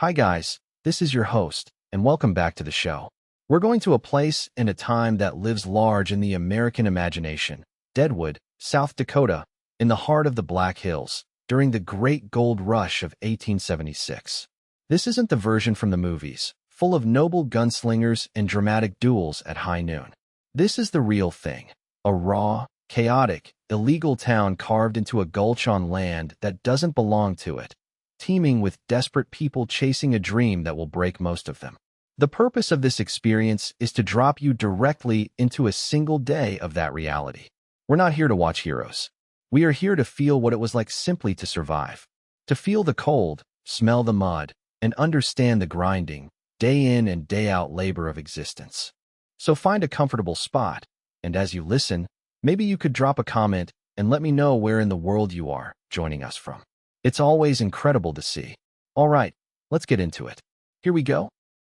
Hi guys, this is your host, and welcome back to the show. We're going to a place and a time that lives large in the American imagination, Deadwood, South Dakota, in the heart of the Black Hills, during the Great Gold Rush of 1876. This isn't the version from the movies, full of noble gunslingers and dramatic duels at high noon. This is the real thing, a raw, chaotic, illegal town carved into a gulch on land that doesn't belong to it, teeming with desperate people chasing a dream that will break most of them. The purpose of this experience is to drop you directly into a single day of that reality. We're not here to watch heroes. We are here to feel what it was like simply to survive. To feel the cold, smell the mud, and understand the grinding, day in and day out labor of existence. So find a comfortable spot, and as you listen, maybe you could drop a comment and let me know where in the world you are joining us from. It's always incredible to see. All right, let's get into it. Here we go.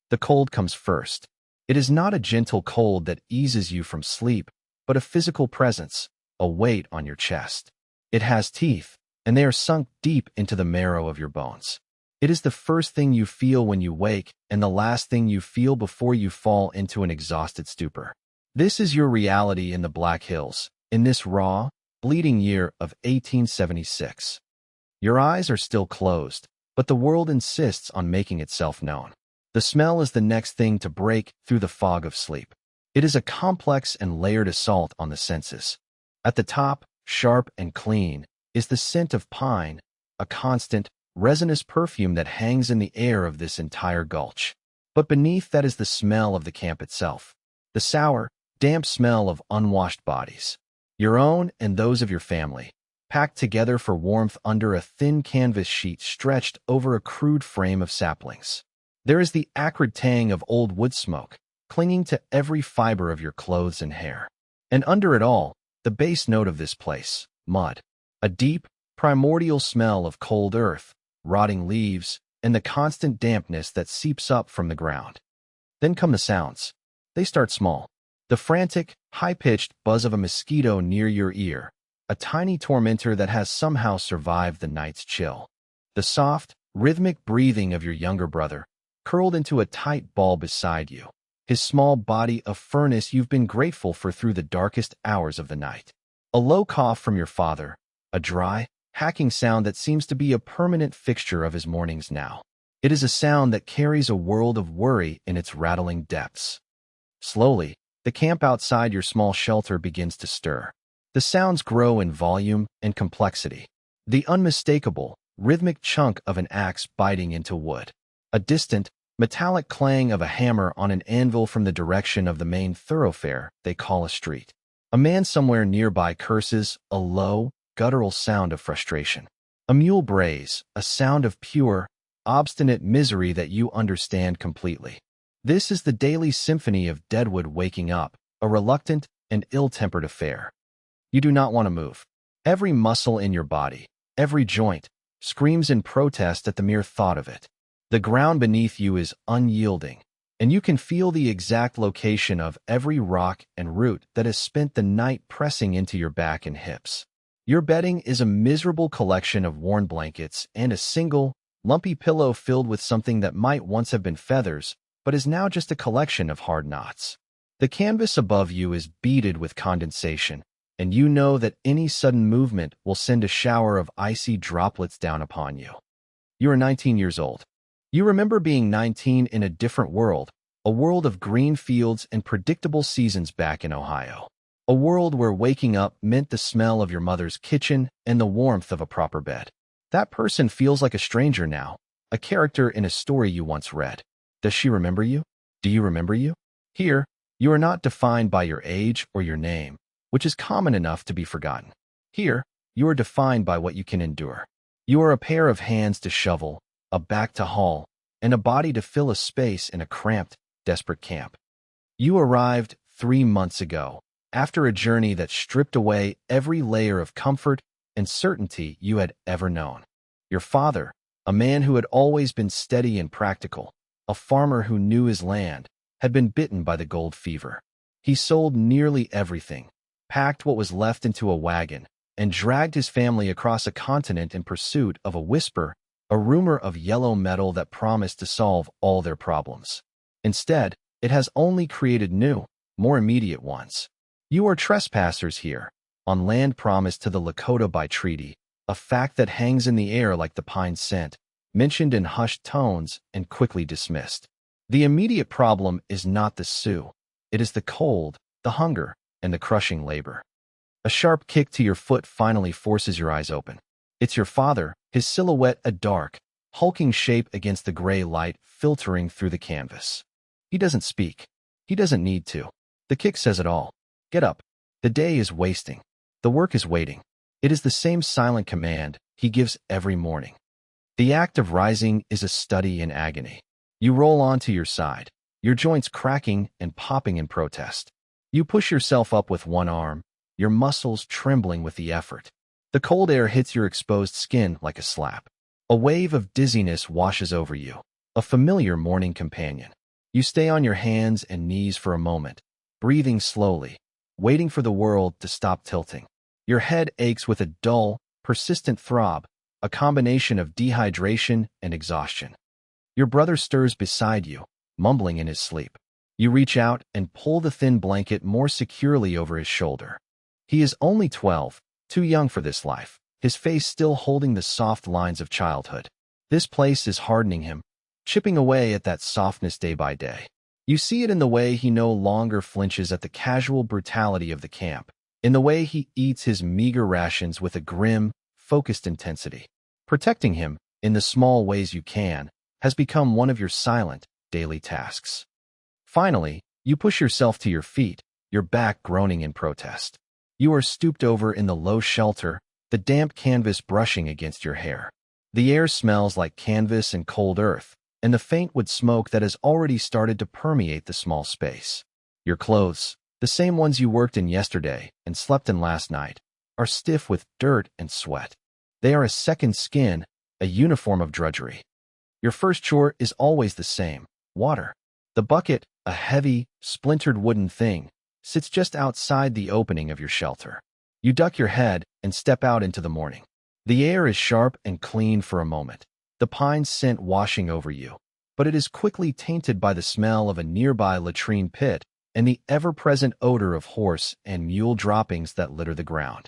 The cold comes first. It is not a gentle cold that eases you from sleep, but a physical presence, a weight on your chest. It has teeth, and they are sunk deep into the marrow of your bones. It is the first thing you feel when you wake and the last thing you feel before you fall into an exhausted stupor. This is your reality in the Black Hills, in this raw, bleeding year of 1876. Your eyes are still closed, but the world insists on making itself known. The smell is the next thing to break through the fog of sleep. It is a complex and layered assault on the senses. At the top, sharp and clean, is the scent of pine, a constant, resinous perfume that hangs in the air of this entire gulch. But beneath that is the smell of the camp itself, the sour, damp smell of unwashed bodies, your own and those of your family, packed together for warmth under a thin canvas sheet stretched over a crude frame of saplings. There is the acrid tang of old wood smoke, clinging to every fiber of your clothes and hair. And under it all, the base note of this place, mud. A deep, primordial smell of cold earth, rotting leaves, and the constant dampness that seeps up from the ground. Then come the sounds. They start small. The frantic, high-pitched buzz of a mosquito near your ear, a tiny tormentor that has somehow survived the night's chill. The soft, rhythmic breathing of your younger brother, curled into a tight ball beside you, his small body a furnace you've been grateful for through the darkest hours of the night. A low cough from your father, a dry, hacking sound that seems to be a permanent fixture of his mornings now. It is a sound that carries a world of worry in its rattling depths. Slowly, the camp outside your small shelter begins to stir. The sounds grow in volume and complexity. The unmistakable, rhythmic chunk of an axe biting into wood. A distant, metallic clang of a hammer on an anvil from the direction of the main thoroughfare they call a street. A man somewhere nearby curses, a low, guttural sound of frustration. A mule brays, a sound of pure, obstinate misery that you understand completely. This is the daily symphony of Deadwood waking up, a reluctant and ill-tempered affair. You do not want to move. Every muscle in your body, every joint, screams in protest at the mere thought of it. The ground beneath you is unyielding, and you can feel the exact location of every rock and root that has spent the night pressing into your back and hips. Your bedding is a miserable collection of worn blankets and a single, lumpy pillow filled with something that might once have been feathers, but is now just a collection of hard knots. The canvas above you is beaded with condensation, and you know that any sudden movement will send a shower of icy droplets down upon you. You are 19 years old. You remember being 19 in a different world, a world of green fields and predictable seasons back in Ohio. A world where waking up meant the smell of your mother's kitchen and the warmth of a proper bed. That person feels like a stranger now, a character in a story you once read. Does she remember you? Do you remember you? Here, you are not defined by your age or your name, which is common enough to be forgotten. Here, you are defined by what you can endure. You are a pair of hands to shovel, a back to haul, and a body to fill a space in a cramped, desperate camp. You arrived 3 months ago, after a journey that stripped away every layer of comfort and certainty you had ever known. Your father, a man who had always been steady and practical, a farmer who knew his land, had been bitten by the gold fever. He sold nearly everything, packed what was left into a wagon, and dragged his family across a continent in pursuit of a whisper a rumor of yellow metal that promised to solve all their problems. Instead, it has only created new, more immediate ones. You are trespassers here, on land promised to the Dakota by treaty, a fact that hangs in the air like the pine scent, mentioned in hushed tones and quickly dismissed. The immediate problem is not the Sioux. It is the cold, the hunger, and the crushing labor. A sharp kick to your foot finally forces your eyes open. It's your father, his silhouette a dark, hulking shape against the gray light filtering through the canvas. He doesn't speak. He doesn't need to. The kick says it all. Get up. The day is wasting. The work is waiting. It is the same silent command he gives every morning. The act of rising is a study in agony. You roll onto your side, your joints cracking and popping in protest. You push yourself up with one arm, your muscles trembling with the effort. The cold air hits your exposed skin like a slap. A wave of dizziness washes over you, a familiar morning companion. You stay on your hands and knees for a moment, breathing slowly, waiting for the world to stop tilting. Your head aches with a dull, persistent throb, a combination of dehydration and exhaustion. Your brother stirs beside you, mumbling in his sleep. You reach out and pull the thin blanket more securely over his shoulder. He is only 12, too young for this life, his face still holding the soft lines of childhood. This place is hardening him, chipping away at that softness day by day. You see it in the way he no longer flinches at the casual brutality of the camp, in the way he eats his meager rations with a grim, focused intensity. Protecting him, in the small ways you can, has become one of your silent, daily tasks. Finally, you push yourself to your feet, your back groaning in protest. You are stooped over in the low shelter, the damp canvas brushing against your hair. The air smells like canvas and cold earth, and the faint wood smoke that has already started to permeate the small space. Your clothes, the same ones you worked in yesterday and slept in last night, are stiff with dirt and sweat. They are a second skin, a uniform of drudgery. Your first chore is always the same: water. The bucket, a heavy, splintered wooden thing, sits just outside the opening of your shelter. You duck your head and step out into the morning. The air is sharp and clean for a moment, the pine scent washing over you, but it is quickly tainted by the smell of a nearby latrine pit and the ever-present odor of horse and mule droppings that litter the ground.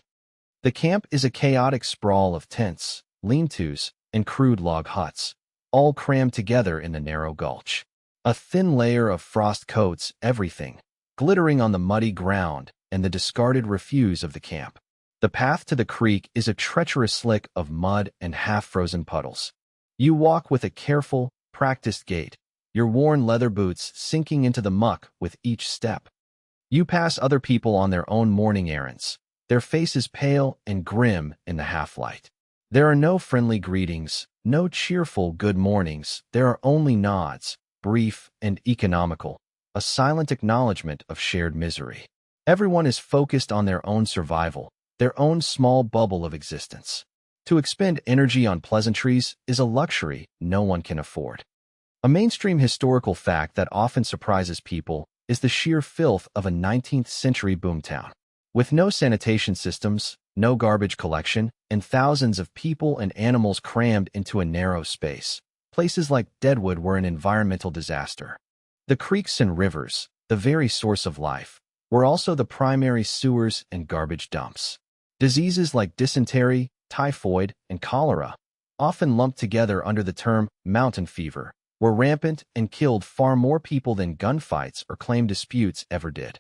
The camp is a chaotic sprawl of tents, lean-tos, and crude log huts, all crammed together in the narrow gulch. A thin layer of frost coats everything, glittering on the muddy ground and the discarded refuse of the camp. The path to the creek is a treacherous slick of mud and half-frozen puddles. You walk with a careful, practiced gait, your worn leather boots sinking into the muck with each step. You pass other people on their own morning errands, their faces pale and grim in the half-light. There are no friendly greetings, no cheerful good mornings. There are only nods, brief and economical, a silent acknowledgement of shared misery. Everyone is focused on their own survival, their own small bubble of existence. To expend energy on pleasantries is a luxury no one can afford. A mainstream historical fact that often surprises people is the sheer filth of a 19th-century boomtown. With no sanitation systems, no garbage collection, and thousands of people and animals crammed into a narrow space, places like Deadwood were an environmental disaster. The creeks and rivers, the very source of life, were also the primary sewers and garbage dumps. Diseases like dysentery, typhoid, and cholera, often lumped together under the term mountain fever, were rampant and killed far more people than gunfights or claim disputes ever did.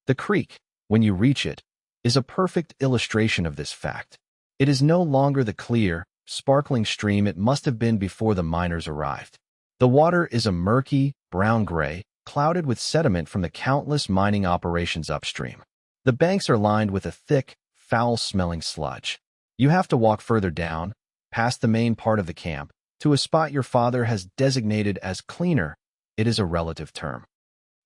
The creek, when you reach it, is a perfect illustration of this fact. It is no longer the clear, sparkling stream it must have been before the miners arrived. The water is a murky, brown-gray, clouded with sediment from the countless mining operations upstream. The banks are lined with a thick, foul-smelling sludge. You have to walk further down, past the main part of the camp, to a spot your father has designated as cleaner. It is a relative term.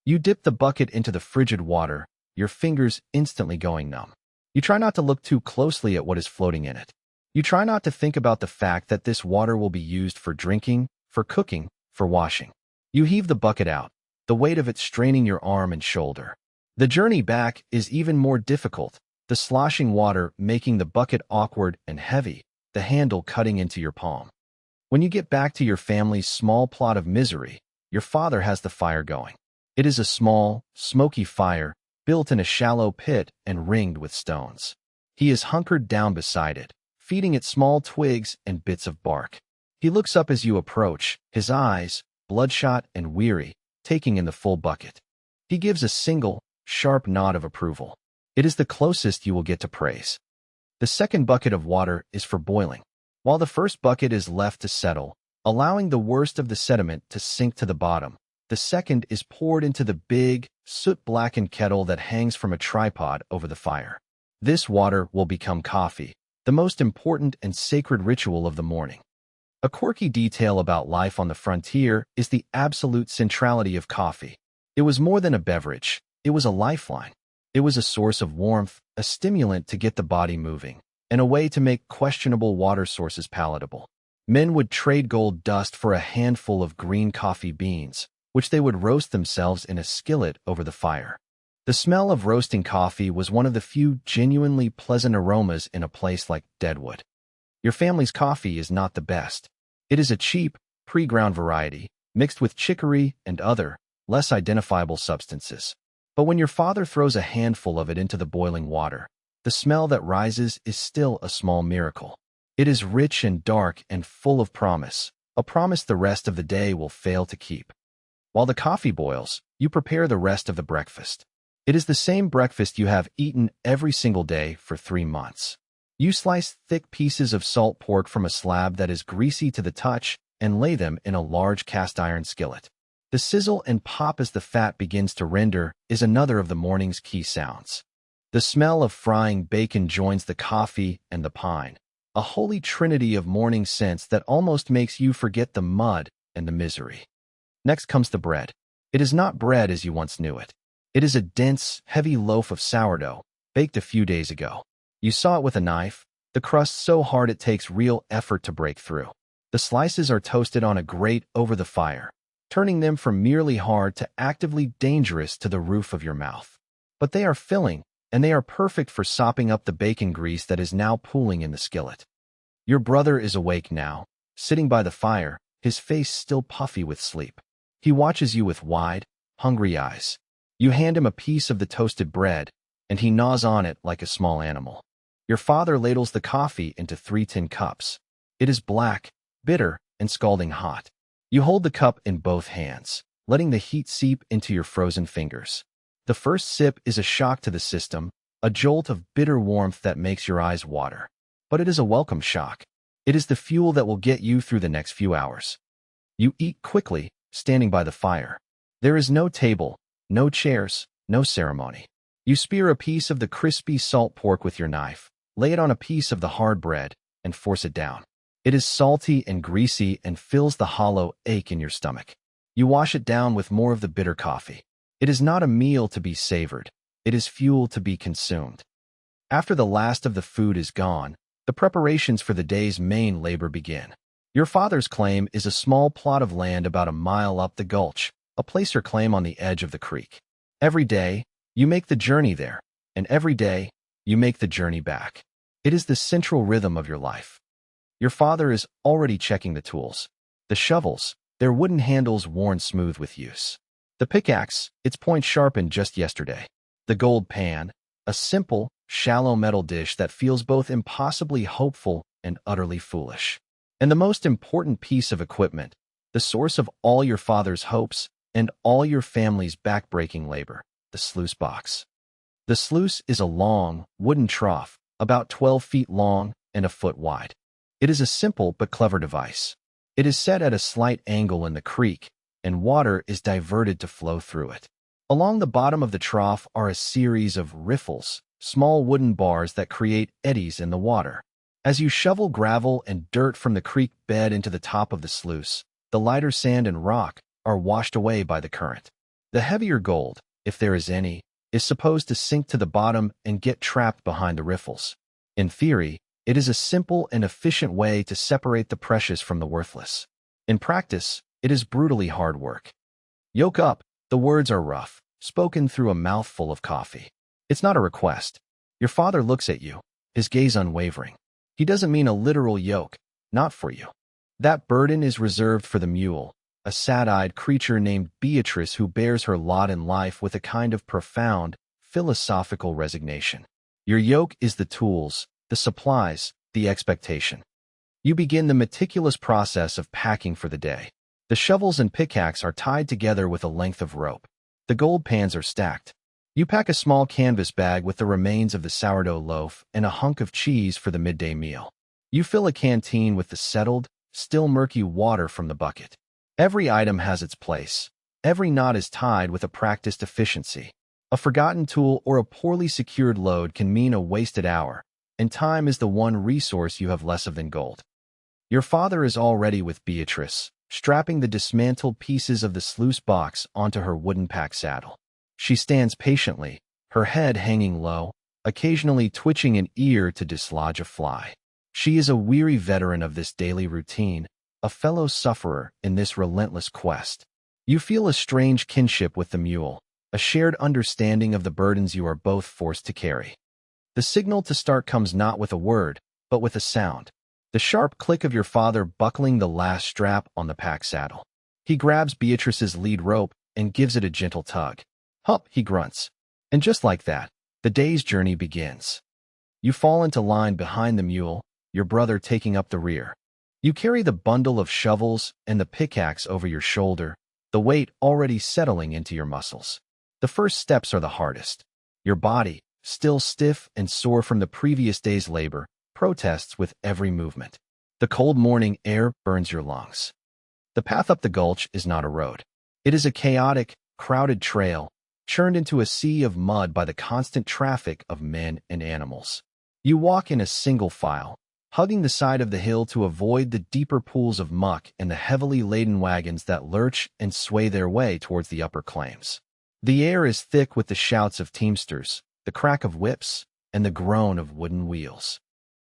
You dip the bucket into the frigid water, your fingers instantly going numb. You try not to look too closely at what is floating in it. You try not to think about the fact that this water will be used for drinking, for cooking, for washing. You heave the bucket out, the weight of it straining your arm and shoulder. The journey back is even more difficult, the sloshing water making the bucket awkward and heavy, the handle cutting into your palm. When you get back to your family's small plot of misery, your father has the fire going. It is a small, smoky fire built in a shallow pit and ringed with stones. He is hunkered down beside it, feeding it small twigs and bits of bark. He looks up as you approach, his eyes, bloodshot and weary, taking in the full bucket. He gives a single, sharp nod of approval. It is the closest you will get to praise. The second bucket of water is for boiling, while the first bucket is left to settle, allowing the worst of the sediment to sink to the bottom. The second is poured into the big, soot-blackened kettle that hangs from a tripod over the fire. This water will become coffee, the most important and sacred ritual of the morning. A quirky detail about life on the frontier is the absolute centrality of coffee. It was more than a beverage, it was a lifeline. It was a source of warmth, a stimulant to get the body moving, and a way to make questionable water sources palatable. Men would trade gold dust for a handful of green coffee beans, which they would roast themselves in a skillet over the fire. The smell of roasting coffee was one of the few genuinely pleasant aromas in a place like Deadwood. Your family's coffee is not the best. It is a cheap, pre-ground variety, mixed with chicory and other, less identifiable substances. But when your father throws a handful of it into the boiling water, the smell that rises is still a small miracle. It is rich and dark and full of promise, a promise the rest of the day will fail to keep. While the coffee boils, you prepare the rest of the breakfast. It is the same breakfast you have eaten every single day for 3 months. You slice thick pieces of salt pork from a slab that is greasy to the touch and lay them in a large cast-iron skillet. The sizzle and pop as the fat begins to render is another of the morning's key sounds. The smell of frying bacon joins the coffee and the pine, a holy trinity of morning scents that almost makes you forget the mud and the misery. Next comes the bread. It is not bread as you once knew it. It is a dense, heavy loaf of sourdough, baked a few days ago. You saw it with a knife, the crust so hard it takes real effort to break through. The slices are toasted on a grate over the fire, turning them from merely hard to actively dangerous to the roof of your mouth. But they are filling, and they are perfect for sopping up the bacon grease that is now pooling in the skillet. Your brother is awake now, sitting by the fire, his face still puffy with sleep. He watches you with wide, hungry eyes. You hand him a piece of the toasted bread, and he gnaws on it like a small animal. Your father ladles the coffee into 3 tin cups. It is black, bitter, and scalding hot. You hold the cup in both hands, letting the heat seep into your frozen fingers. The first sip is a shock to the system, a jolt of bitter warmth that makes your eyes water. But it is a welcome shock. It is the fuel that will get you through the next few hours. You eat quickly, standing by the fire. There is no table, no chairs, no ceremony. You spear a piece of the crispy salt pork with your knife, lay it on a piece of the hard bread, and force it down. It is salty and greasy and fills the hollow ache in your stomach. You wash it down with more of the bitter coffee. It is not a meal to be savored. It is fuel to be consumed. After the last of the food is gone, the preparations for the day's main labor begin. Your father's claim is a small plot of land about a mile up the gulch, a placer claim on the edge of the creek. Every day, you make the journey there, and every day, you make the journey back. It is the central rhythm of your life. Your father is already checking the tools. The shovels, their wooden handles worn smooth with use. The pickaxe, its point sharpened just yesterday. The gold pan, a simple, shallow metal dish that feels both impossibly hopeful and utterly foolish. And the most important piece of equipment, the source of all your father's hopes and all your family's back-breaking labor, the sluice box. The sluice is a long, wooden trough, about 12 feet long and a foot wide. It is a simple but clever device. It is set at a slight angle in the creek, and water is diverted to flow through it. Along the bottom of the trough are a series of riffles, small wooden bars that create eddies in the water. As you shovel gravel and dirt from the creek bed into the top of the sluice, the lighter sand and rock are washed away by the current. The heavier gold, if there is any, is supposed to sink to the bottom and get trapped behind the riffles. In theory, it is a simple and efficient way to separate the precious from the worthless. In practice, it is brutally hard work. Yoke up, the words are rough, spoken through a mouthful of coffee. It's not a request. Your father looks at you, his gaze unwavering. He doesn't mean a literal yoke, not for you. That burden is reserved for the mule, a sad-eyed creature named Beatrice who bears her lot in life with a kind of profound, philosophical resignation. Your yoke is the tools, the supplies, the expectation. You begin the meticulous process of packing for the day. The shovels and pickaxe are tied together with a length of rope. The gold pans are stacked. You pack a small canvas bag with the remains of the sourdough loaf and a hunk of cheese for the midday meal. You fill a canteen with the settled, still murky water from the bucket. Every item has its place. Every knot is tied with a practiced efficiency. A forgotten tool or a poorly secured load can mean a wasted hour, and time is the one resource you have less of than gold. Your father is already with Beatrice, strapping the dismantled pieces of the sluice box onto her wooden pack saddle. She stands patiently, her head hanging low, occasionally twitching an ear to dislodge a fly. She is a weary veteran of this daily routine, a fellow sufferer in this relentless quest. You feel a strange kinship with the mule, a shared understanding of the burdens you are both forced to carry. The signal to start comes not with a word, but with a sound. The sharp click of your father buckling the last strap on the pack saddle. He grabs Beatrice's lead rope and gives it a gentle tug. Hup, he grunts. And just like that, the day's journey begins. You fall into line behind the mule, your brother taking up the rear. You carry the bundle of shovels and the pickaxe over your shoulder, the weight already settling into your muscles. The first steps are the hardest. Your body, still stiff and sore from the previous day's labor, protests with every movement. The cold morning air burns your lungs. The path up the gulch is not a road. It is a chaotic, crowded trail, churned into a sea of mud by the constant traffic of men and animals. You walk in a single file, hugging the side of the hill to avoid the deeper pools of muck and the heavily laden wagons that lurch and sway their way towards the upper claims. The air is thick with the shouts of teamsters, the crack of whips, and the groan of wooden wheels.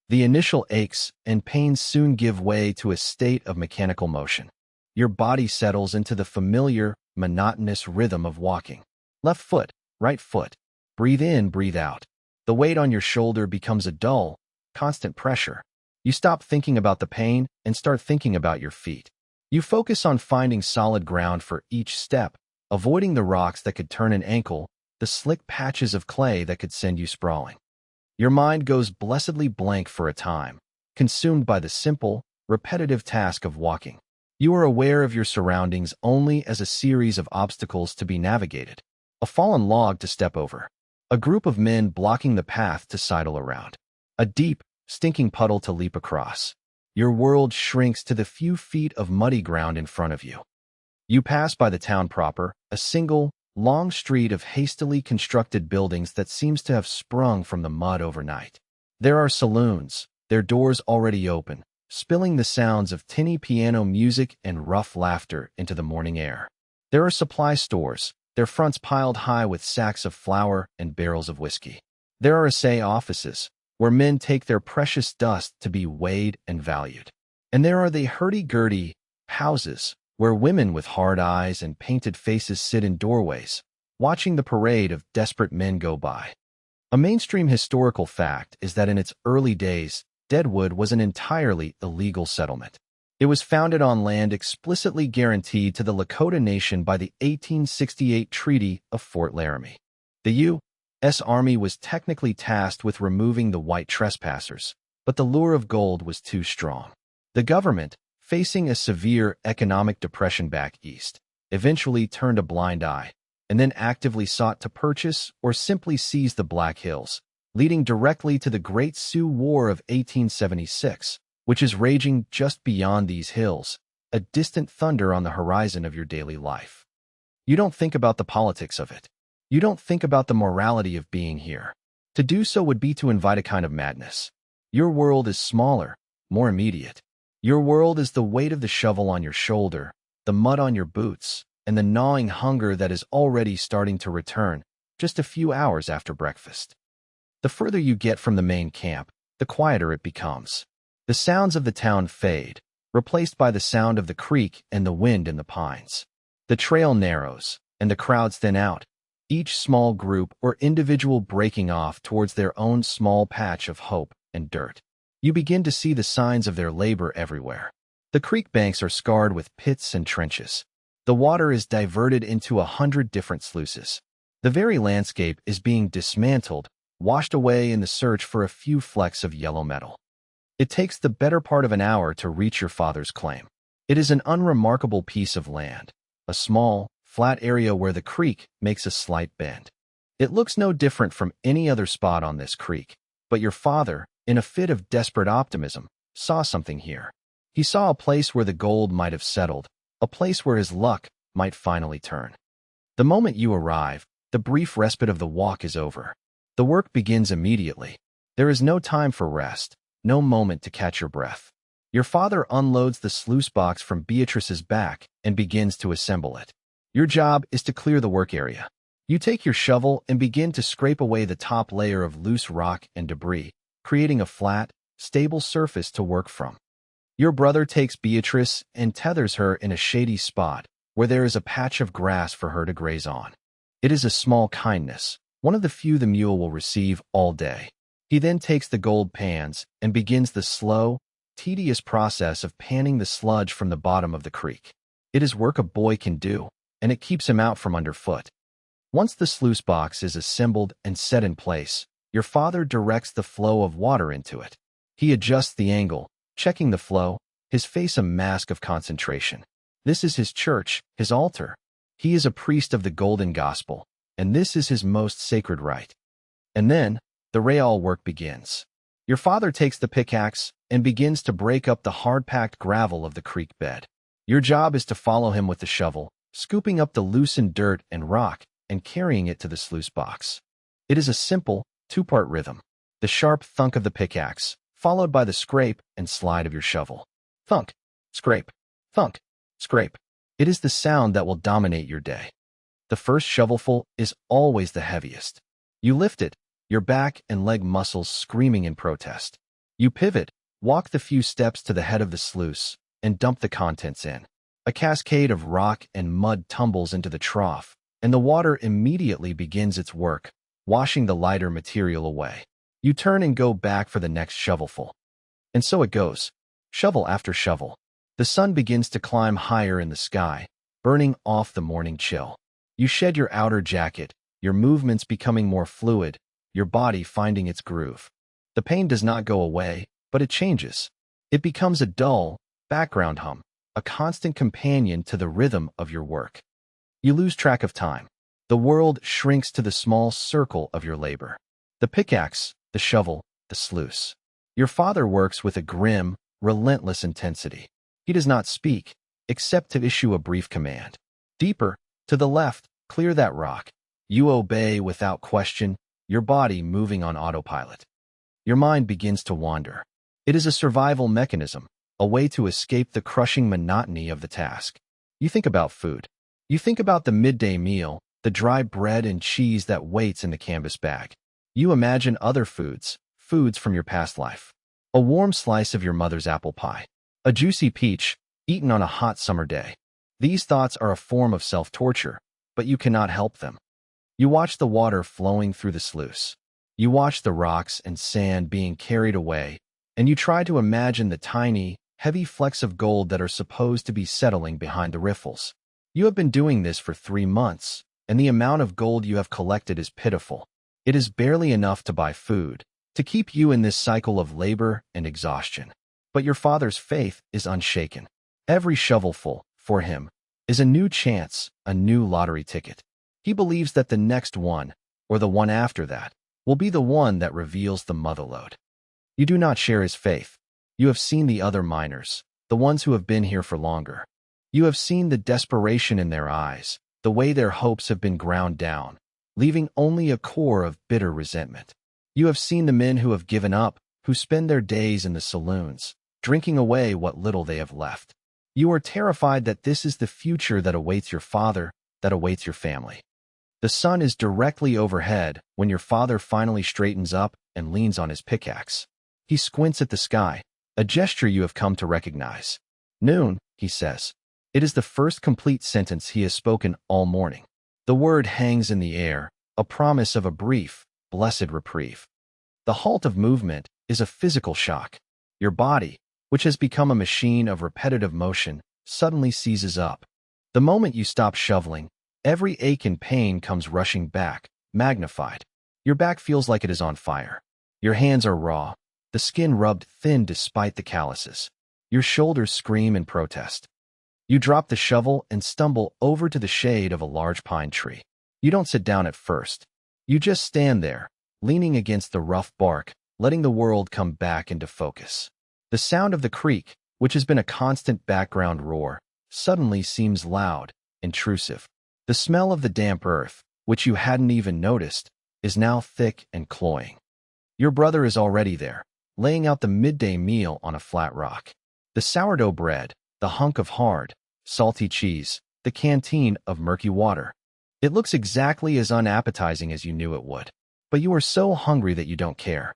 The initial aches and pains soon give way to a state of mechanical motion. Your body settles into the familiar, monotonous rhythm of walking. Left foot, right foot. Breathe in, breathe out. The weight on your shoulder becomes a dull, constant pressure. You stop thinking about the pain and start thinking about your feet. You focus on finding solid ground for each step, avoiding the rocks that could turn an ankle, the slick patches of clay that could send you sprawling. Your mind goes blessedly blank for a time, consumed by the simple, repetitive task of walking. You are aware of your surroundings only as a series of obstacles to be navigated. A fallen log to step over. A group of men blocking the path to sidle around. A deep, stinking puddle to leap across. Your world shrinks to the few feet of muddy ground in front of you. You pass by the town proper, a single, long street of hastily constructed buildings that seems to have sprung from the mud overnight. There are saloons, their doors already open, spilling the sounds of tinny piano music and rough laughter into the morning air. There are supply stores, their fronts piled high with sacks of flour and barrels of whiskey. There are assay offices, where men take their precious dust to be weighed and valued. And there are the hurdy-gurdy houses, where women with hard eyes and painted faces sit in doorways, watching the parade of desperate men go by. A mainstream historical fact is that in its early days, Deadwood was an entirely illegal settlement. It was founded on land explicitly guaranteed to the Dakota Nation by the 1868 Treaty of Fort Laramie. The U.S. Army was technically tasked with removing the white trespassers, but the lure of gold was too strong. The government, facing a severe economic depression back east, eventually turned a blind eye, and then actively sought to purchase or simply seize the Black Hills, leading directly to the Great Sioux War of 1876, which is raging just beyond these hills, a distant thunder on the horizon of your daily life. You don't think about the politics of it. You don't think about the morality of being here. To do so would be to invite a kind of madness. Your world is smaller, more immediate. Your world is the weight of the shovel on your shoulder, the mud on your boots, and the gnawing hunger that is already starting to return just a few hours after breakfast. The further you get from the main camp, the quieter it becomes. The sounds of the town fade, replaced by the sound of the creek and the wind in the pines. The trail narrows, and the crowds thin out, each small group or individual breaking off towards their own small patch of hope and dirt. You begin to see the signs of their labor everywhere. The The creek banks are scarred with pits and trenches. The water is diverted into 100 different sluices. The very landscape is being dismantled, washed away in the search for a few flecks of yellow metal. It takes the better part of an hour to reach your father's claim. It is an unremarkable piece of land, a small, flat area where the creek makes a slight bend. It looks no different from any other spot on this creek, but your father, in a fit of desperate optimism, saw something here. He saw a place where the gold might have settled, a place where his luck might finally turn. The moment you arrive, the brief respite of the walk is over. The work begins immediately. There is no time for rest, no moment to catch your breath. Your father unloads the sluice box from Beatrice's back and begins to assemble it. Your job is to clear the work area. You take your shovel and begin to scrape away the top layer of loose rock and debris, creating a flat, stable surface to work from. Your brother takes Beatrice and tethers her in a shady spot where there is a patch of grass for her to graze on. It is a small kindness, one of the few the mule will receive all day. He then takes the gold pans and begins the slow, tedious process of panning the sludge from the bottom of the creek. It is work a boy can do, and it keeps him out from underfoot. Once the sluice box is assembled and set in place, your father directs the flow of water into it. He adjusts the angle, checking the flow, his face a mask of concentration. This is his church, his altar. He is a priest of the golden gospel, and this is his most sacred rite. And then, the real work begins. Your father takes the pickaxe and begins to break up the hard-packed gravel of the creek bed. Your job is to follow him with the shovel, scooping up the loosened dirt and rock and carrying it to the sluice box. It is a simple, two-part rhythm. The sharp thunk of the pickaxe, followed by the scrape and slide of your shovel. Thunk, scrape, thunk, scrape. It is the sound that will dominate your day. The first shovelful is always the heaviest. You lift it, your back and leg muscles screaming in protest. You pivot, walk the few steps to the head of the sluice, and dump the contents in. A cascade of rock and mud tumbles into the trough, and the water immediately begins its work, washing the lighter material away. You turn and go back for the next shovelful. And so it goes, shovel after shovel. The sun begins to climb higher in the sky, burning off the morning chill. You shed your outer jacket, your movements becoming more fluid, your body finding its groove. The pain does not go away, but it changes. It becomes a dull, background hum, a constant companion to the rhythm of your work. You lose track of time. The world shrinks to the small circle of your labor. The pickaxe, the shovel, the sluice. Your father works with a grim, relentless intensity. He does not speak, except to issue a brief command. Deeper, to the left, clear that rock. You obey without question, your body moving on autopilot. Your mind begins to wander. It is a survival mechanism, a way to escape the crushing monotony of the task. You think about food. You think about the midday meal, the dry bread and cheese that waits in the canvas bag. You imagine other foods from your past life. A warm slice of your mother's apple pie. A juicy peach, eaten on a hot summer day. These thoughts are a form of self-torture, but you cannot help them. You watch the water flowing through the sluice. You watch the rocks and sand being carried away, and you try to imagine the tiny, heavy flecks of gold that are supposed to be settling behind the riffles. You have been doing this for 3 months, and the amount of gold you have collected is pitiful. It is barely enough to buy food, to keep you in this cycle of labor and exhaustion. But your father's faith is unshaken. Every shovelful, for him, is a new chance, a new lottery ticket. He believes that the next one, or the one after that, will be the one that reveals the motherlode. You do not share his faith. You have seen the other miners, the ones who have been here for longer. You have seen the desperation in their eyes, the way their hopes have been ground down, leaving only a core of bitter resentment. You have seen the men who have given up, who spend their days in the saloons, drinking away what little they have left. You are terrified that this is the future that awaits your father, that awaits your family. The sun is directly overhead when your father finally straightens up and leans on his pickaxe. He squints at the sky, a gesture you have come to recognize. Noon, he says. It is the first complete sentence he has spoken all morning. The word hangs in the air, a promise of a brief, blessed reprieve. The halt of movement is a physical shock. Your body, which has become a machine of repetitive motion, suddenly seizes up. The moment you stop shoveling, every ache and pain comes rushing back, magnified. Your back feels like it is on fire. Your hands are raw, the skin rubbed thin despite the calluses. Your shoulders scream in protest. You drop the shovel and stumble over to the shade of a large pine tree. You don't sit down at first. You just stand there, leaning against the rough bark, letting the world come back into focus. The sound of the creek, which has been a constant background roar, suddenly seems loud, intrusive. The smell of the damp earth, which you hadn't even noticed, is now thick and cloying. Your brother is already there, laying out the midday meal on a flat rock. The sourdough bread, the hunk of hard, salty cheese, the canteen of murky water. It looks exactly as unappetizing as you knew it would, but you are so hungry that you don't care.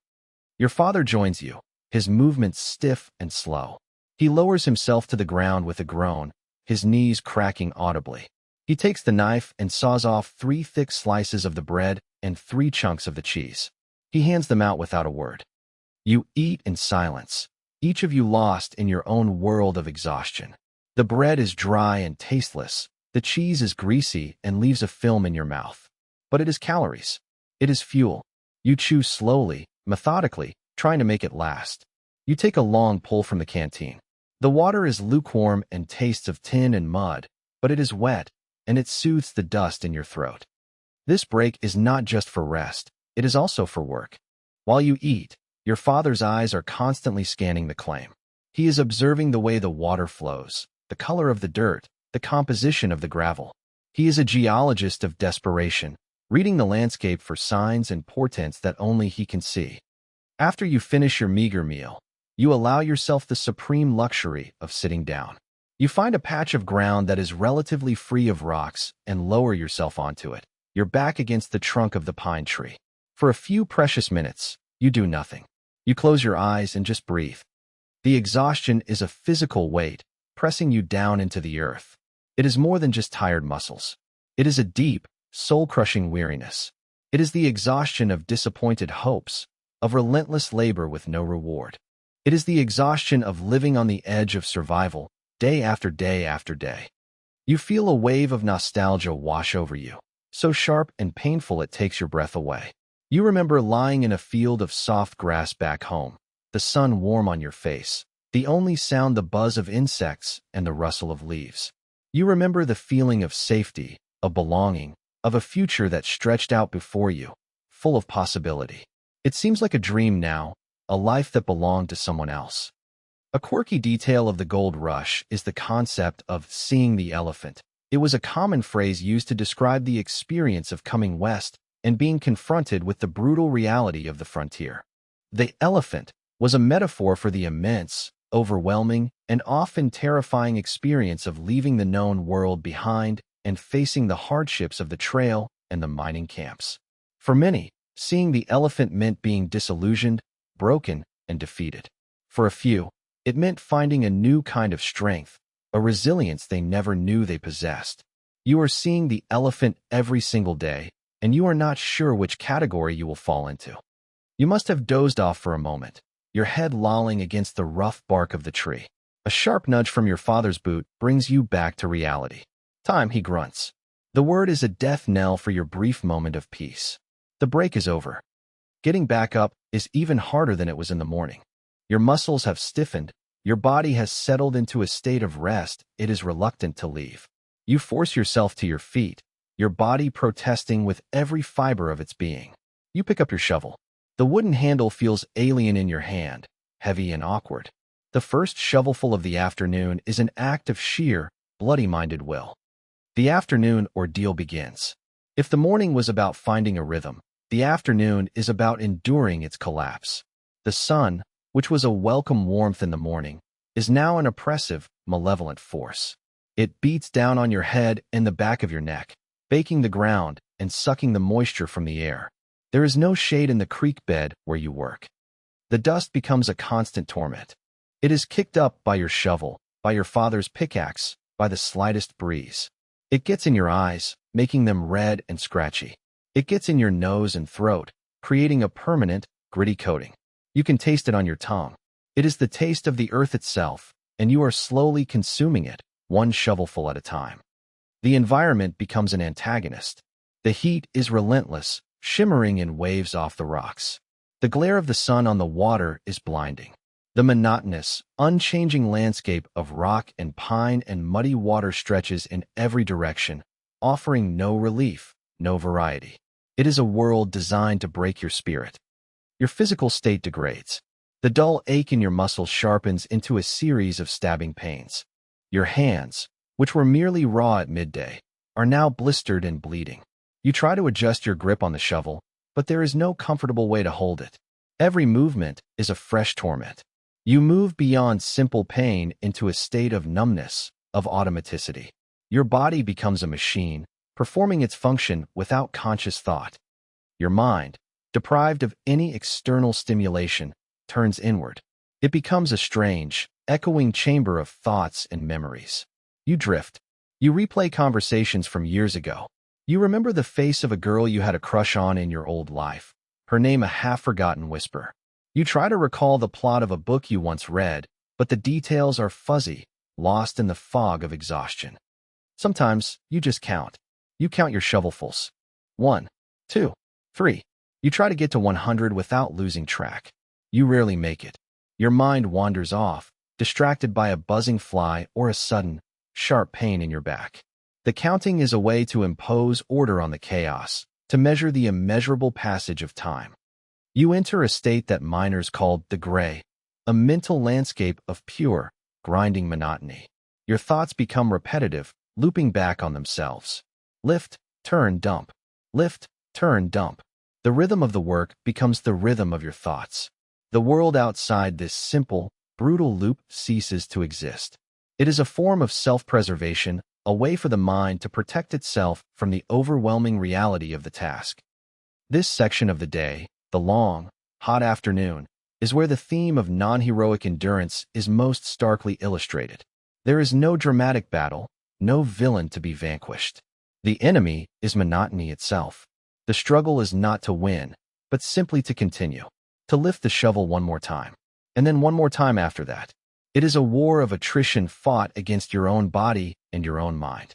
Your father joins you, his movements stiff and slow. He lowers himself to the ground with a groan, his knees cracking audibly. He takes the knife and saws off 3 thick slices of the bread and 3 chunks of the cheese. He hands them out without a word. You eat in silence, each of you lost in your own world of exhaustion. The bread is dry and tasteless. The cheese is greasy and leaves a film in your mouth. But it is calories. It is fuel. You chew slowly, methodically, trying to make it last. You take a long pull from the canteen. The water is lukewarm and tastes of tin and mud, but it is wet, and it soothes the dust in your throat. This break is not just for rest, it is also for work. While you eat, your father's eyes are constantly scanning the claim. He is observing the way the water flows, the color of the dirt, the composition of the gravel. He is a geologist of desperation, reading the landscape for signs and portents that only he can see. After you finish your meager meal, you allow yourself the supreme luxury of sitting down. You find a patch of ground that is relatively free of rocks and lower yourself onto it, your back against the trunk of the pine tree. For a few precious minutes, you do nothing. You close your eyes and just breathe. The exhaustion is a physical weight, pressing you down into the earth. It is more than just tired muscles. It is a deep, soul-crushing weariness. It is the exhaustion of disappointed hopes, of relentless labor with no reward. It is the exhaustion of living on the edge of survival, day after day after day. You feel a wave of nostalgia wash over you, so sharp and painful it takes your breath away. You remember lying in a field of soft grass back home, the sun warm on your face, the only sound the buzz of insects and the rustle of leaves. You remember the feeling of safety, of belonging, of a future that stretched out before you, full of possibility. It seems like a dream now, a life that belonged to someone else. A quirky detail of the gold rush is the concept of seeing the elephant. It was a common phrase used to describe the experience of coming west and being confronted with the brutal reality of the frontier. The elephant was a metaphor for the immense, overwhelming, and often terrifying experience of leaving the known world behind and facing the hardships of the trail and the mining camps. For many, seeing the elephant meant being disillusioned, broken, and defeated. For a few, it meant finding a new kind of strength, a resilience they never knew they possessed. You are seeing the elephant every single day, and you are not sure which category you will fall into. You must have dozed off for a moment, your head lolling against the rough bark of the tree. A sharp nudge from your father's boot brings you back to reality. Time, he grunts. The word is a death knell for your brief moment of peace. The break is over. Getting back up is even harder than it was in the morning. Your muscles have stiffened, your body has settled into a state of rest it is reluctant to leave. You force yourself to your feet, your body protesting with every fiber of its being. You pick up your shovel. The wooden handle feels alien in your hand, heavy and awkward. The first shovelful of the afternoon is an act of sheer, bloody-minded will. The afternoon ordeal begins. If the morning was about finding a rhythm, the afternoon is about enduring its collapse. The sun, which was a welcome warmth in the morning, is now an oppressive, malevolent force. It beats down on your head and the back of your neck, baking the ground and sucking the moisture from the air. There is no shade in the creek bed where you work. The dust becomes a constant torment. It is kicked up by your shovel, by your father's pickaxe, by the slightest breeze. It gets in your eyes, making them red and scratchy. It gets in your nose and throat, creating a permanent, gritty coating. You can taste it on your tongue. It is the taste of the earth itself, and you are slowly consuming it, one shovelful at a time. The environment becomes an antagonist. The heat is relentless, shimmering in waves off the rocks. The glare of the sun on the water is blinding. The monotonous, unchanging landscape of rock and pine and muddy water stretches in every direction, offering no relief, no variety. It is a world designed to break your spirit. Your physical state degrades. The dull ache in your muscles sharpens into a series of stabbing pains. Your hands, which were merely raw at midday, are now blistered and bleeding. You try to adjust your grip on the shovel, but there is no comfortable way to hold it. Every movement is a fresh torment. You move beyond simple pain into a state of numbness, of automaticity. Your body becomes a machine, performing its function without conscious thought. Your mind, deprived of any external stimulation, turns inward. It becomes a strange, echoing chamber of thoughts and memories. You drift. You replay conversations from years ago. You remember the face of a girl you had a crush on in your old life, her name a half-forgotten whisper. You try to recall the plot of a book you once read, but the details are fuzzy, lost in the fog of exhaustion. Sometimes you just count. You count your shovelfuls. 1, 2, 3. You try to get to 100 without losing track. You rarely make it. Your mind wanders off, distracted by a buzzing fly or a sudden, sharp pain in your back. The counting is a way to impose order on the chaos, to measure the immeasurable passage of time. You enter a state that miners called the gray, a mental landscape of pure, grinding monotony. Your thoughts become repetitive, looping back on themselves. Lift, turn, dump. Lift, turn, dump. The rhythm of the work becomes the rhythm of your thoughts. The world outside this simple, brutal loop ceases to exist. It is a form of self-preservation, a way for the mind to protect itself from the overwhelming reality of the task. This section of the day, the long, hot afternoon, is where the theme of non-heroic endurance is most starkly illustrated. There is no dramatic battle, no villain to be vanquished. The enemy is monotony itself. The struggle is not to win, but simply to continue, to lift the shovel one more time, and then one more time after that. It is a war of attrition fought against your own body and your own mind.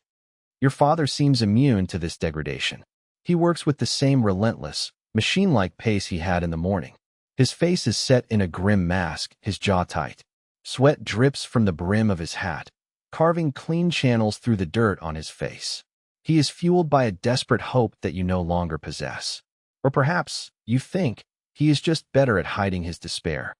Your father seems immune to this degradation. He works with the same relentless, machine-like pace he had in the morning. His face is set in a grim mask, his jaw tight. Sweat drips from the brim of his hat, carving clean channels through the dirt on his face. He is fueled by a desperate hope that you no longer possess. Or perhaps, you think, he is just better at hiding his despair.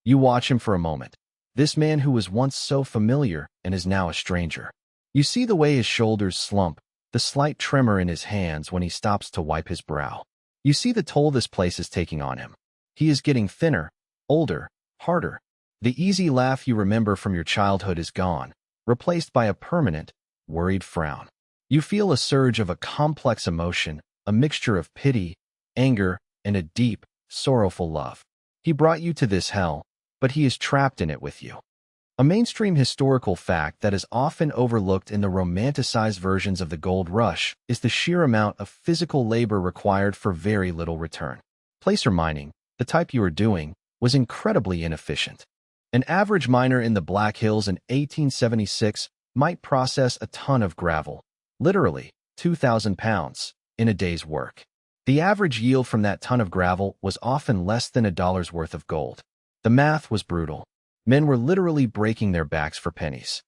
You watch him for a moment. This man who was once so familiar and is now a stranger. You see the way his shoulders slump, the slight tremor in his hands when he stops to wipe his brow. You see the toll this place is taking on him. He is getting thinner, older, harder. The easy laugh you remember from your childhood is gone, replaced by a permanent, worried frown. You feel a surge of a complex emotion, a mixture of pity, anger, and a deep, sorrowful love. He brought you to this hell, but he is trapped in it with you. A mainstream historical fact that is often overlooked in the romanticized versions of the gold rush is the sheer amount of physical labor required for very little return. Placer mining, the type you are doing, was incredibly inefficient. An average miner in the Black Hills in 1876 might process a ton of gravel, literally 2,000 pounds, in a day's work. The average yield from that ton of gravel was often less than $1's worth of gold. The math was brutal. Men were literally breaking their backs for pennies.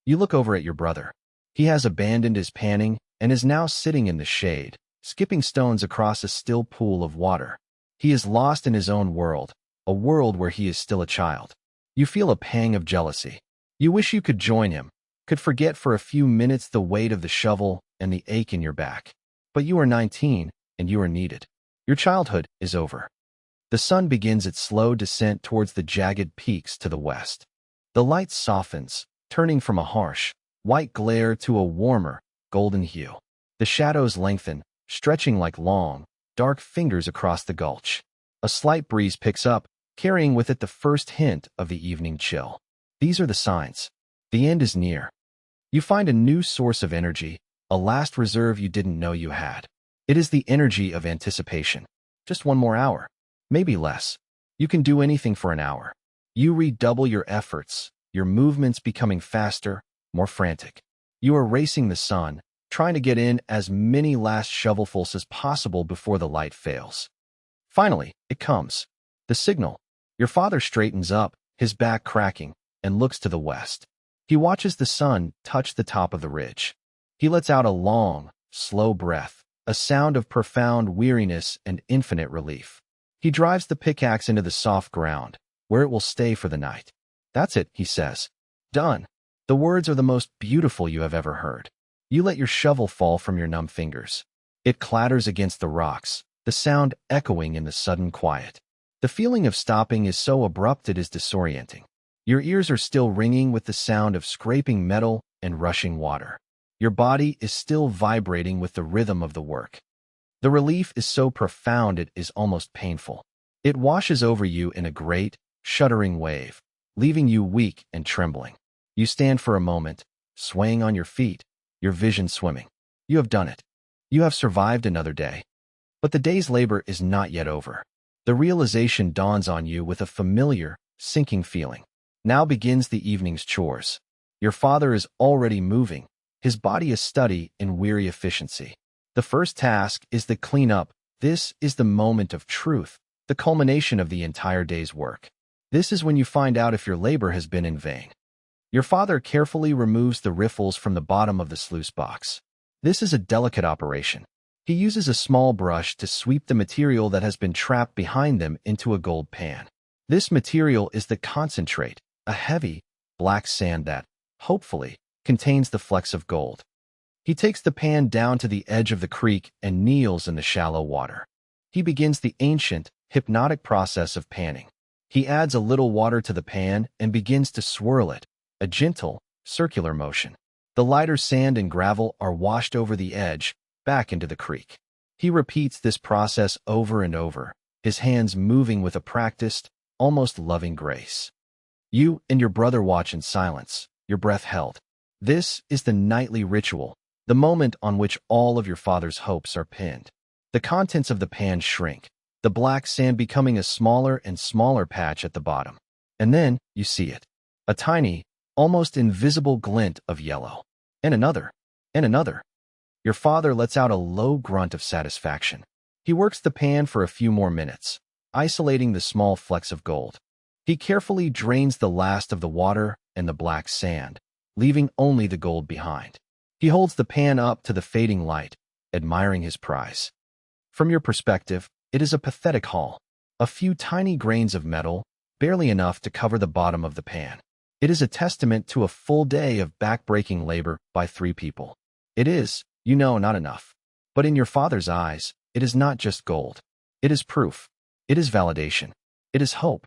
You look over at your brother. He has abandoned his panning and is now sitting in the shade, skipping stones across a still pool of water. He is lost in his own world, a world where he is still a child. You feel a pang of jealousy. You wish you could join him, could forget for a few minutes the weight of the shovel and the ache in your back. But you are 19, and you are needed. Your childhood is over. The sun begins its slow descent towards the jagged peaks to the west. The light softens, turning from a harsh, white glare to a warmer, golden hue. The shadows lengthen, stretching like long, dark fingers across the gulch. A slight breeze picks up, carrying with it the first hint of the evening chill. These are the signs. The end is near. You find a new source of energy, a last reserve you didn't know you had. It is the energy of anticipation. Just one more hour. Maybe less. You can do anything for an hour. You redouble your efforts, your movements becoming faster, more frantic. You are racing the sun, trying to get in as many last shovelfuls as possible before the light fails. Finally, it comes. The signal. Your father straightens up, his back cracking, and looks to the west. He watches the sun touch the top of the ridge. He lets out a long, slow breath, a sound of profound weariness and infinite relief. He drives the pickaxe into the soft ground, where it will stay for the night. "That's it," he says. "Done." The words are the most beautiful you have ever heard. You let your shovel fall from your numb fingers. It clatters against the rocks, the sound echoing in the sudden quiet. The feeling of stopping is so abrupt it is disorienting. Your ears are still ringing with the sound of scraping metal and rushing water. Your body is still vibrating with the rhythm of the work. The relief is so profound it is almost painful. It washes over you in a great, shuddering wave, leaving you weak and trembling. You stand for a moment, swaying on your feet, your vision swimming. You have done it. You have survived another day. But the day's labor is not yet over. The realization dawns on you with a familiar, sinking feeling. Now begins the evening's chores. Your father is already moving, his body a study in weary efficiency. The first task is the cleanup. This is the moment of truth, the culmination of the entire day's work. This is when you find out if your labor has been in vain. Your father carefully removes the riffles from the bottom of the sluice box. This is a delicate operation. He uses a small brush to sweep the material that has been trapped behind them into a gold pan. This material is the concentrate, a heavy, black sand that, hopefully, contains the flecks of gold. He takes the pan down to the edge of the creek and kneels in the shallow water. He begins the ancient, hypnotic process of panning. He adds a little water to the pan and begins to swirl it, a gentle, circular motion. The lighter sand and gravel are washed over the edge, back into the creek. He repeats this process over and over, his hands moving with a practiced, almost loving grace. You and your brother watch in silence, your breath held. This is the nightly ritual, the moment on which all of your father's hopes are pinned. The contents of the pan shrink, the black sand becoming a smaller and smaller patch at the bottom. And then you see it. A tiny, almost invisible glint of yellow. And another. And another. Your father lets out a low grunt of satisfaction. He works the pan for a few more minutes, isolating the small flecks of gold. He carefully drains the last of the water and the black sand, leaving only the gold behind. He holds the pan up to the fading light, admiring his prize. From your perspective, it is a pathetic haul. A few tiny grains of metal, barely enough to cover the bottom of the pan. It is a testament to a full day of back-breaking labor by 3 people. It is, you know, not enough. But in your father's eyes, it is not just gold. It is proof. It is validation. It is hope.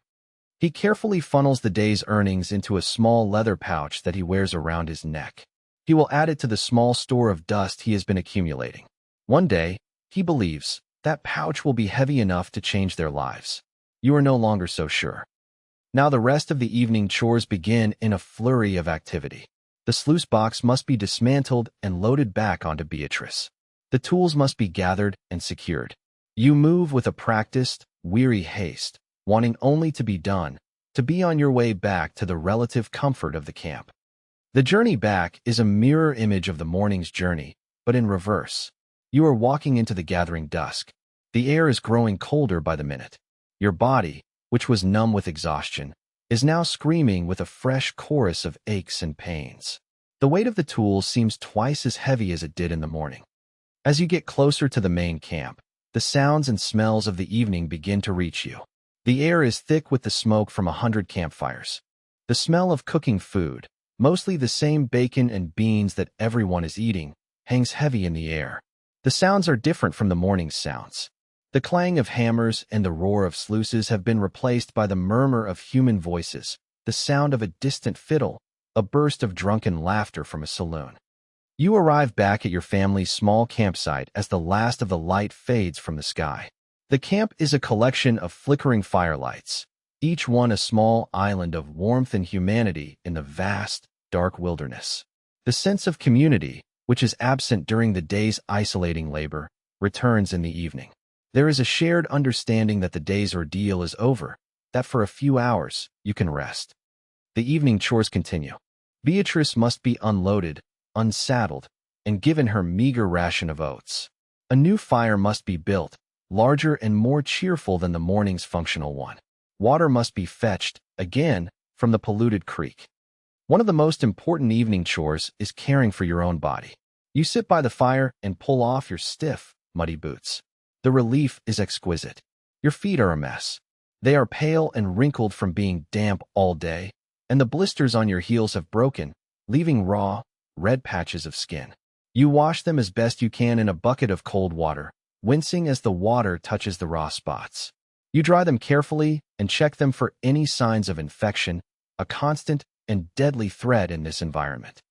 He carefully funnels the day's earnings into a small leather pouch that he wears around his neck. He will add it to the small store of dust he has been accumulating. One day, he believes, that pouch will be heavy enough to change their lives. You are no longer so sure. Now the rest of the evening chores begin in a flurry of activity. The sluice box must be dismantled and loaded back onto Beatrice. The tools must be gathered and secured. You move with a practiced, weary haste, wanting only to be done, to be on your way back to the relative comfort of the camp. The journey back is a mirror image of the morning's journey, but in reverse. You are walking into the gathering dusk. The air is growing colder by the minute. Your body, which was numb with exhaustion, is now screaming with a fresh chorus of aches and pains. The weight of the tools seems twice as heavy as it did in the morning. As you get closer to the main camp, the sounds and smells of the evening begin to reach you. The air is thick with the smoke from 100 campfires. The smell of cooking food, mostly the same bacon and beans that everyone is eating, hangs heavy in the air. The sounds are different from the morning's sounds. The clang of hammers and the roar of sluices have been replaced by the murmur of human voices, the sound of a distant fiddle, a burst of drunken laughter from a saloon. You arrive back at your family's small campsite as the last of the light fades from the sky. The camp is a collection of flickering firelights, each one a small island of warmth and humanity in the vast, dark wilderness. The sense of community, which is absent during the day's isolating labor, returns in the evening. There is a shared understanding that the day's ordeal is over, that for a few hours you can rest. The evening chores continue. Beatrice must be unloaded, unsaddled, and given her meager ration of oats. A new fire must be built, larger and more cheerful than the morning's functional one. Water must be fetched, again, from the polluted creek. One of the most important evening chores is caring for your own body. You sit by the fire and pull off your stiff, muddy boots. The relief is exquisite. Your feet are a mess. They are pale and wrinkled from being damp all day, and the blisters on your heels have broken, leaving raw, red patches of skin. You wash them as best you can in a bucket of cold water, wincing as the water touches the raw spots. You dry them carefully and check them for any signs of infection, a constant and deadly threat in this environment.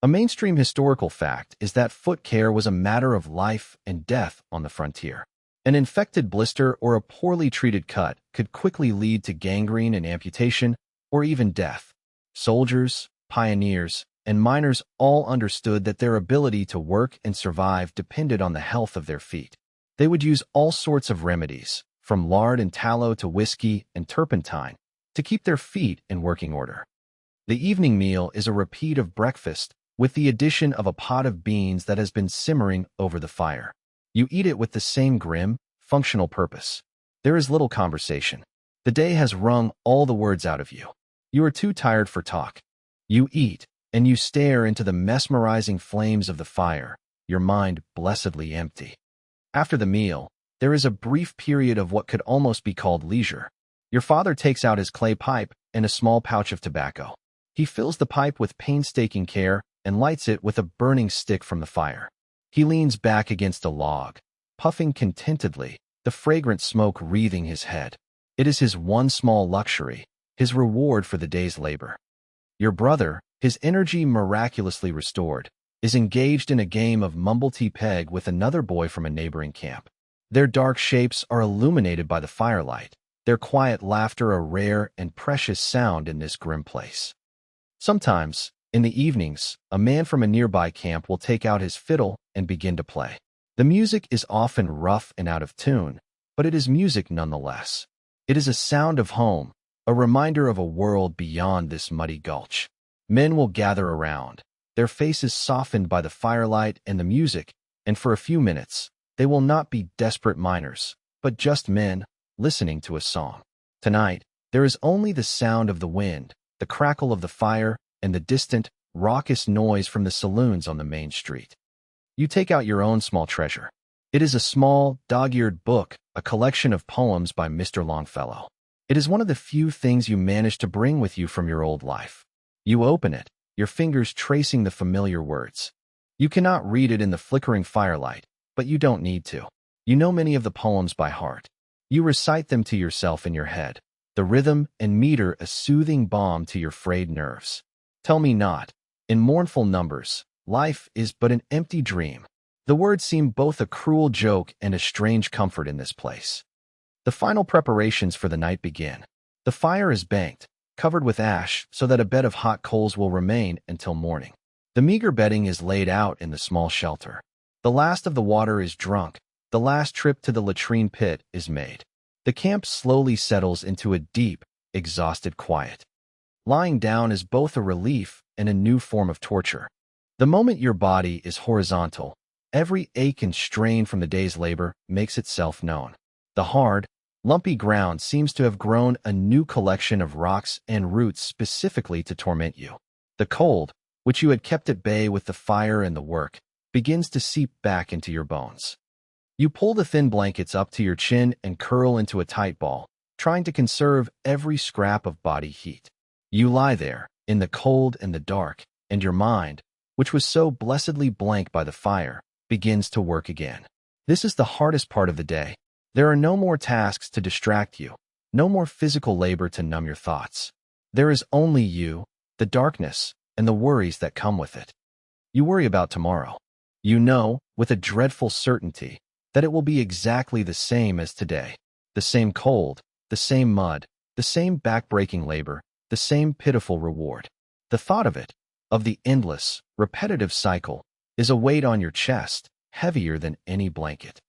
A mainstream historical fact is that foot care was a matter of life and death on the frontier. An infected blister or a poorly treated cut could quickly lead to gangrene and amputation, or even death. Soldiers, pioneers, and miners all understood that their ability to work and survive depended on the health of their feet. They would use all sorts of remedies, from lard and tallow to whiskey and turpentine, to keep their feet in working order. The evening meal is a repeat of breakfast, with the addition of a pot of beans that has been simmering over the fire. You eat it with the same grim, functional purpose. There is little conversation. The day has wrung all the words out of you. You are too tired for talk. You eat, and you stare into the mesmerizing flames of the fire, your mind blessedly empty. After the meal, there is a brief period of what could almost be called leisure. Your father takes out his clay pipe and a small pouch of tobacco. He fills the pipe with painstaking care and lights it with a burning stick from the fire. He leans back against a log, puffing contentedly, the fragrant smoke wreathing his head. It is his one small luxury, his reward for the day's labor. Your brother, his energy miraculously restored, is engaged in a game of mumble-tee-peg with another boy from a neighboring camp. Their dark shapes are illuminated by the firelight, their quiet laughter a rare and precious sound in this grim place. Sometimes, in the evenings, a man from a nearby camp will take out his fiddle and begin to play. The music is often rough and out of tune, but it is music nonetheless. It is a sound of home, a reminder of a world beyond this muddy gulch. Men will gather around, their faces softened by the firelight and the music, and for a few minutes, they will not be desperate miners, but just men, listening to a song. Tonight, there is only the sound of the wind, the crackle of the fire, and the distant, raucous noise from the saloons on the main street. You take out your own small treasure. It is a small, dog-eared book, a collection of poems by Mr. Longfellow. It is one of the few things you manage to bring with you from your old life. You open it, your fingers tracing the familiar words. You cannot read it in the flickering firelight, but you don't need to. You know many of the poems by heart. You recite them to yourself in your head, the rhythm and meter a soothing balm to your frayed nerves. Tell me not, in mournful numbers, life is but an empty dream. The words seem both a cruel joke and a strange comfort in this place. The final preparations for the night begin. The fire is banked, covered with ash so that a bed of hot coals will remain until morning. The meager bedding is laid out in the small shelter. The last of the water is drunk. The last trip to the latrine pit is made. The camp slowly settles into a deep, exhausted quiet. Lying down is both a relief and a new form of torture. The moment your body is horizontal, every ache and strain from the day's labor makes itself known. The hard, lumpy ground seems to have grown a new collection of rocks and roots specifically to torment you. The cold, which you had kept at bay with the fire and the work, begins to seep back into your bones. You pull the thin blankets up to your chin and curl into a tight ball, trying to conserve every scrap of body heat. You lie there, in the cold and the dark, and your mind, which was so blessedly blank by the fire, begins to work again. This is the hardest part of the day. There are no more tasks to distract you, no more physical labor to numb your thoughts. There is only you, the darkness, and the worries that come with it. You worry about tomorrow. You know, with a dreadful certainty, that it will be exactly the same as today. The same cold, the same mud, the same back-breaking labor, the same pitiful reward. The thought of it, of the endless, repetitive cycle, is a weight on your chest, heavier than any blanket.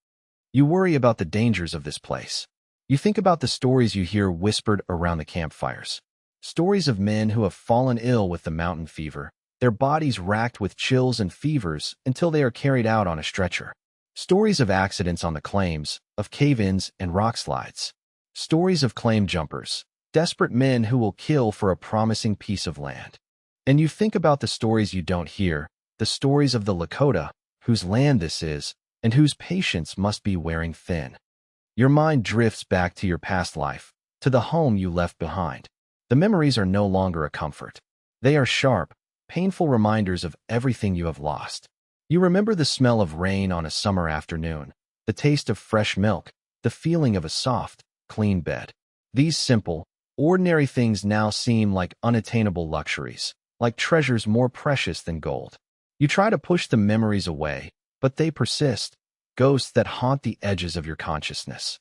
You worry about the dangers of this place. You think about the stories you hear whispered around the campfires. Stories of men who have fallen ill with the mountain fever, their bodies racked with chills and fevers until they are carried out on a stretcher. Stories of accidents on the claims, of cave-ins and rock slides. Stories of claim jumpers, desperate men who will kill for a promising piece of land. And you think about the stories you don't hear, the stories of the Dakota, whose land this is, and whose patience must be wearing thin. Your mind drifts back to your past life, to the home you left behind. The memories are no longer a comfort. They are sharp, painful reminders of everything you have lost. You remember the smell of rain on a summer afternoon, the taste of fresh milk, the feeling of a soft, clean bed. These simple, ordinary things now seem like unattainable luxuries, like treasures more precious than gold. You try to push the memories away, but they persist, ghosts that haunt the edges of your consciousness.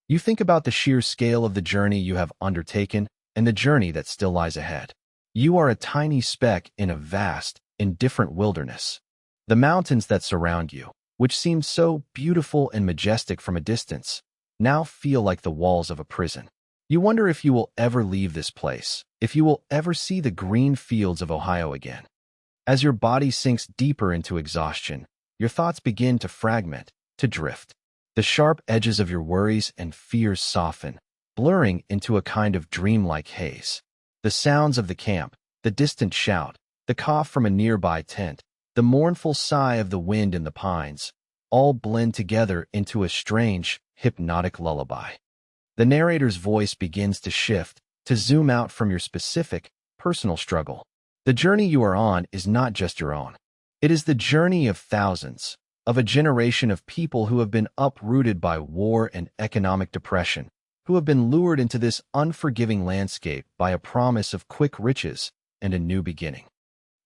You think about the sheer scale of the journey you have undertaken and the journey that still lies ahead. You are a tiny speck in a vast, indifferent wilderness. The mountains that surround you, which seemed so beautiful and majestic from a distance, now feel like the walls of a prison. You wonder if you will ever leave this place, if you will ever see the green fields of Ohio again. As your body sinks deeper into exhaustion, your thoughts begin to fragment, to drift. The sharp edges of your worries and fears soften, blurring into a kind of dreamlike haze. The sounds of the camp, the distant shout, the cough from a nearby tent, the mournful sigh of the wind in the pines, all blend together into a strange, hypnotic lullaby. The narrator's voice begins to shift, to zoom out from your specific, personal struggle. The journey you are on is not just your own. It is the journey of thousands, of a generation of people who have been uprooted by war and economic depression, who have been lured into this unforgiving landscape by a promise of quick riches and a new beginning.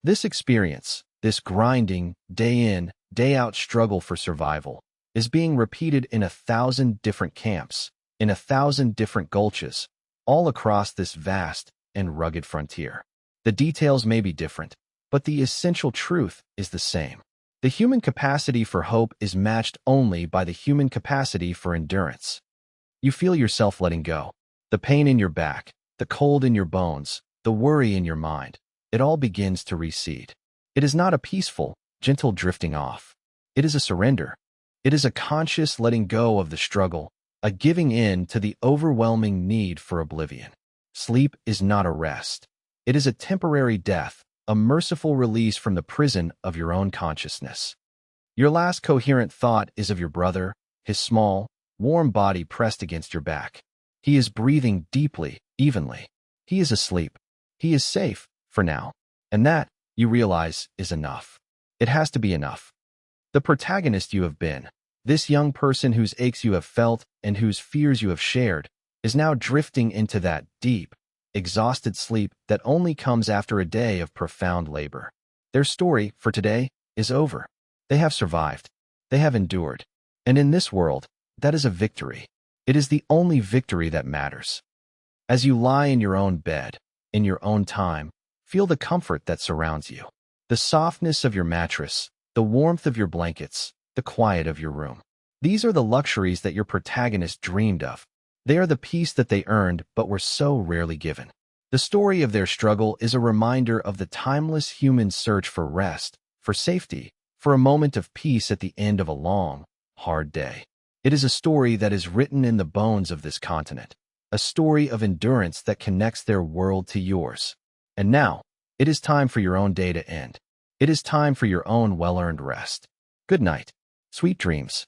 This experience, this grinding, day-in, day-out struggle for survival, is being repeated in 1,000 different camps, in 1,000 different gulches, all across this vast and rugged frontier. The details may be different, but the essential truth is the same. The human capacity for hope is matched only by the human capacity for endurance. You feel yourself letting go. The pain in your back, the cold in your bones, the worry in your mind, it all begins to recede. It is not a peaceful, gentle drifting off. It is a surrender. It is a conscious letting go of the struggle, a giving in to the overwhelming need for oblivion. Sleep is not a rest. It is a temporary death, a merciful release from the prison of your own consciousness. Your last coherent thought is of your brother, his small, warm body pressed against your back. He is breathing deeply, evenly. He is asleep. He is safe, for now. And that, you realize, is enough. It has to be enough. The protagonist you have been, this young person whose aches you have felt and whose fears you have shared, is now drifting into that deep, exhausted sleep that only comes after a day of profound labor. Their story, for today, is over. They have survived. They have endured. And in this world, that is a victory. It is the only victory that matters. As you lie in your own bed, in your own time, feel the comfort that surrounds you. The softness of your mattress, the warmth of your blankets, the quiet of your room. These are the luxuries that your protagonist dreamed of. They are the peace that they earned but were so rarely given. The story of their struggle is a reminder of the timeless human search for rest, for safety, for a moment of peace at the end of a long, hard day. It is a story that is written in the bones of this continent, a story of endurance that connects their world to yours. And now, it is time for your own day to end. It is time for your own well-earned rest. Good night. Sweet dreams.